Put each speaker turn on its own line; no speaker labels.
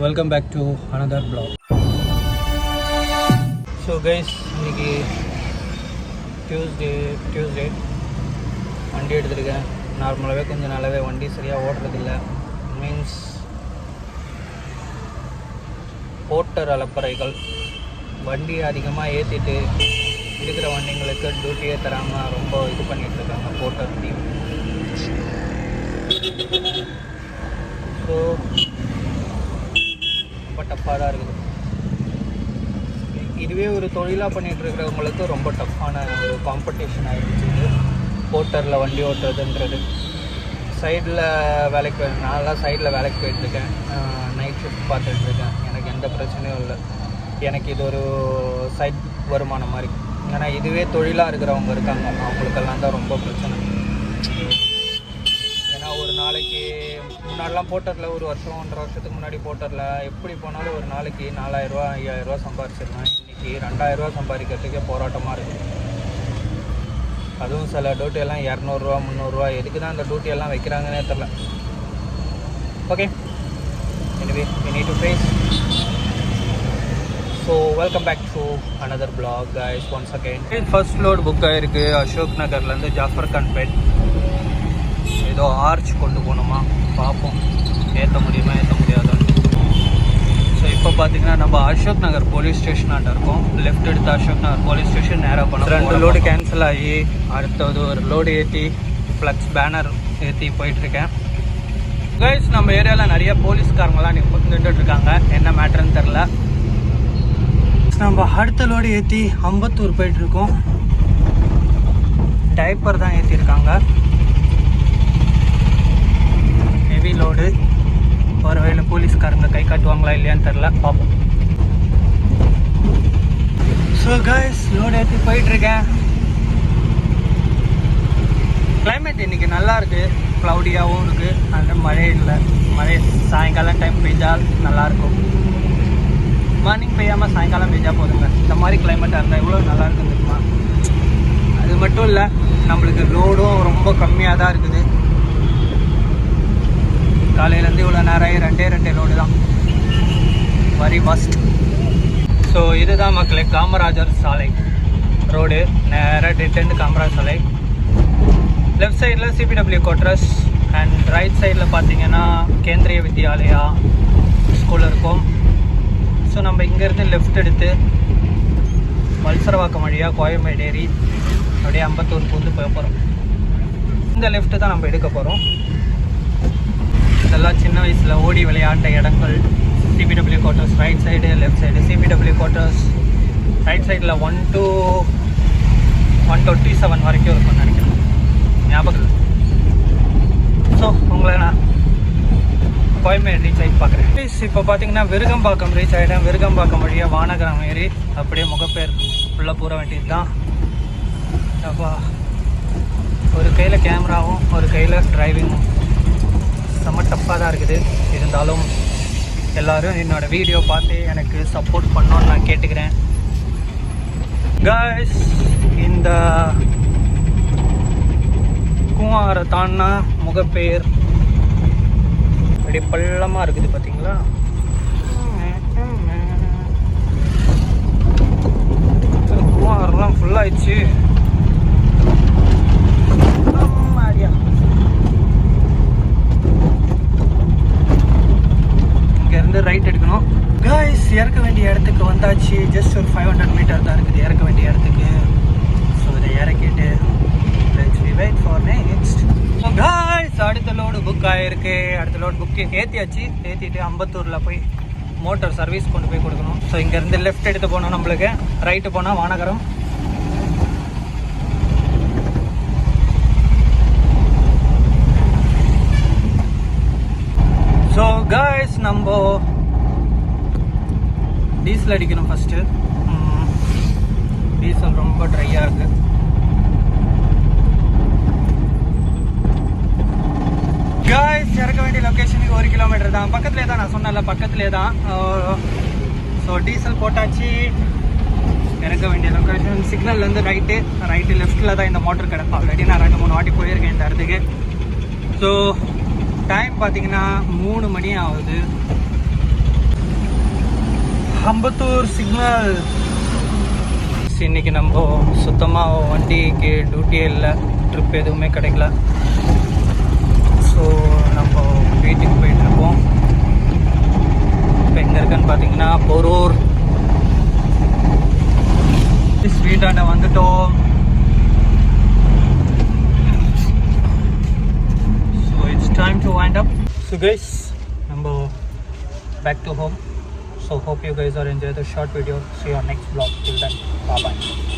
Welcome back to another vlog. So guys, இன்னைக்கு Tuesday வண்டி எடுத்துருக்கேன். நார்மலாகவே கொஞ்சம் நல்லாவே வண்டி சரியாக ஓடுறதில்ல. மீன்ஸ் போர்ட்டர் அலப்பறைகள் வண்டி அதிகமாக ஏற்றிட்டு இருக்கிற வண்டிங்களுக்கு டியூட்டியே தராமல் ரொம்ப இது பண்ணிகிட்ருக்காங்க போர்ட்டர் டீம். ஸோ ரொம்ப டஃப்பாக தான் இருக்குது. இதுவே ஒரு தொழிலாக பண்ணிகிட்டு இருக்கிறவங்களுக்கு ரொம்ப டஃப்பான ஒரு காம்படிஷன் ஆகிடுச்சு இது போர்ட்டரில் வண்டி ஓட்டுறதுன்றது. சைடில் வேலைக்கு நான்லாம் சைடில் வேலைக்கு போயிட்டுருக்கேன். நைட் ஷிஃப்ட் பார்த்துட்ருக்கேன். எனக்கு எந்த பிரச்சனையும் இல்லை. எனக்கு இது ஒரு சைட் வருமானம் மாதிரி. ஏன்னா இதுவே தொழிலாக இருக்கிறவங்க இருக்காங்க, அவங்களுக்கெல்லாம் தான் ரொம்ப பிரச்சனை. ஏன்னா ஒரு நாளைக்கு முன்னாடிலாம் போர்ட்டரில் ஒரு வருஷம் 1.5 வருஷத்துக்கு முன்னாடி போர்ட்டரில் எப்படி போனாலும் ஒரு நாளைக்கு 4000ரூவா 5000ரூவா சம்பாரிச்சிருந்தேன். இன்றைக்கி 2000ரூவா சம்பாதிக்கிறதுக்கே போராட்டமாக இருக்குது. அதுவும் சில டியூட்டியெல்லாம் 200ரூவா 300ரூவா. எதுக்கு தான் அந்த டியூட்டியெல்லாம் வைக்கிறாங்கன்னே தெரில. Okay, anyway we need to face. So welcome back to another vlog guys once again. First load book ஆகிருக்கு அசோக் நகர்லேருந்து ஜாஃபர் கான்பேட். ஏதோ ஆர்ச் கொண்டு போகணுமா, பார்ப்போம் ஏற்ற முடியுமா ஏற்ற முடியாதான்னு. ஸோ இப்போ பார்த்தீங்கன்னா நம்ம அசோக் நகர் போலீஸ் ஸ்டேஷனாண்ட இருக்கோம். லெஃப்ட் எடுத்து அசோக் நகர் போலீஸ் ஸ்டேஷன் நேராக போனோம். 2 லோடு கேன்சல் ஆகி அடுத்தது ஒரு லோடு ஏற்றி ஃப்ளக்ஸ் பேனர் ஏற்றி போயிட்டுருக்கேன். கைஸ், நம்ம ஏரியாவில் நிறைய போலீஸ்காரங்களாம் நின்றுட்டுருக்காங்க. என்ன மேட்டர்ன்னு தெரில. நம்ம அடுத்த லோடு ஏற்றி அம்பத்தூர் போயிட்டுருக்கோம். டைப்பர் தான் ஏற்றிருக்காங்க. Heavy load. ஒரு வேளை போலீஸ்காரங்க கை காட்டுவாங்களா இல்லையான்னு தெரில, பார்ப்போம். ஸோ கைஸ், லோடு ஏற்றி போயிட்டுருக்கேன். கிளைமேட் இன்றைக்கி நல்லா இருக்குது. க்ளவுடியாகவும் இருக்குது. அந்த மழை இல்லை. மழை சாயங்காலம் டைம் பெய்ஞ்சால் நல்லாயிருக்கும். மார்னிங் பெய்யாமல் சாயங்காலம் பெய்ஞ்சால் போதுங்க. இந்த மாதிரி கிளைமேட்டாக இருந்தால் எவ்வளோ நல்லா இருக்குது தெரியுமா? அது மட்டும் இல்லை, நம்மளுக்கு லோடும் ரொம்ப கம்மியாக தான் இருக்குது. காலையிலேருந்து இவ்வளோ நேரம் 2 லோடு தான். Very must. ஸோ இதுதான் மக்களே காமராஜர் சாலை ரோடு. நேராக டெட் காமராஜர் சாலை. லெஃப்ட் சைடில் சிபிடபிள்யூ குவார்ட்டர்ஸ் அண்ட் ரைட் சைடில் பார்த்தீங்கன்னா கேந்திரிய வித்யாலயா ஸ்கூல் இருக்கும். ஸோ நம்ம இங்கேருந்து லெஃப்ட் எடுத்து வல்சரவாக்கம் வழியாக கோயம்பேடு ஏறி அப்படியே அம்பத்தூர் பூந்து போக போகிறோம். இந்த லெஃப்ட்டு தான் நம்ம எடுக்க போகிறோம். இதெல்லாம் சின்ன வயசில் ஓடி விளையாண்ட இடங்கள். CPW quarters right side, left side. CPW quarters right சைடில் 1 to 127 வரைக்கும் இருக்கும்னு நினைக்கிறேன், ஞாபகம். ஸோ உங்களை நான் கோயம்பேடு ரீச் ஆகிட்டு பார்க்குறேன். இப்போ பார்த்தீங்கன்னா விருகம்பாக்கம் ரீச் ஆகிட்டேன். விருகம்பாக்கம் வழியாக வானகரம் ஏறி அப்படியே முகப்பேர் உள்ளே போக வேண்டியது தான். அப்பா, ஒரு கையில் கேமராவும் ஒரு கையில் டிரைவிங்கும் செம்ம டஃப்பாக தான் இருக்குது. இருந்தாலும் எல்லோரும் என்னோடய வீடியோ பார்த்து எனக்கு சப்போர்ட் பண்ணோன்னு நான் கேட்டுக்கிறேன். காய்ஸ், இந்த குமாரை தான்னா முகப்பேர் அப்படியே பள்ளமாக இருக்குது பார்த்தீங்களா? குமாரெலாம் ஃபுல்லாகிடுச்சு. இங்கேருந்து ரைட் எடுக்கணும். காய்ஸ், இறக்க வேண்டிய இடத்துக்கு வந்தாச்சு. ஜஸ்ட் ஒரு 500 மீட்டர் தான் இருக்குது இறக்க வேண்டிய இடத்துக்கு. ஸோ இதை இறக்கிட்டு let's we wait for next. Guys, அடுத்த லோடு புக் ஆகிருக்கு. அடுத்த லோடு புக்கு ஏற்றியாச்சு. ஏற்றிட்டு அம்பத்தூரில் போய் மோட்டர் சர்வீஸ் கொண்டு போய் கொடுக்கணும். ஸோ இங்கேருந்து லெஃப்ட் எடுத்து போனோம். நம்மளுக்கு ரைட்டு போனால் வானகரம். ஸோ காய்ஸ், நம்ம டீசல் அடிக்கணும் ஃபஸ்ட்டு. டீசல் ரொம்ப ட்ரையாக இருக்குது. காய்ஸ், இறக்க வேண்டிய லொக்கேஷனுக்கு 1 கிலோமீட்டர் தான். பக்கத்துலேயே தான், நான் சொன்னல பக்கத்துலேயே தான். ஸோ டீசல் போட்டாச்சு. இறக்க வேண்டிய லொக்கேஷன் சிக்னல்லேருந்து ரைட்டு லெஃப்ட்டில் தான் இந்த மோட்டர் கடை. ஆல்ரெடி நான் 2-3 வாட்டி போயிருக்கேன் இந்த இடத்துக்கு. ஸோ டைம் பார்த்தீங்கன்னா 3 மணி ஆகுது. அம்பத்தூர் சிக்னல். இன்னைக்கு நம்ம சுத்தமாக வண்டிக்கு டியூட்டியே இல்லை, ட்ரிப் எதுவுமே கிடைக்கல. ஸோ நம்ம வீட்டுக்கு போயிட்டுருக்கோம். இப்போ எங்கே இருக்குன்னு பார்த்தீங்கன்னா போரூர் வீட்டாண்ட வந்துட்டோம். So it's time to wind up. So guys, நம்ம back to home. So hope you guys are enjoying the short video. See you on next vlog. Till then, bye bye.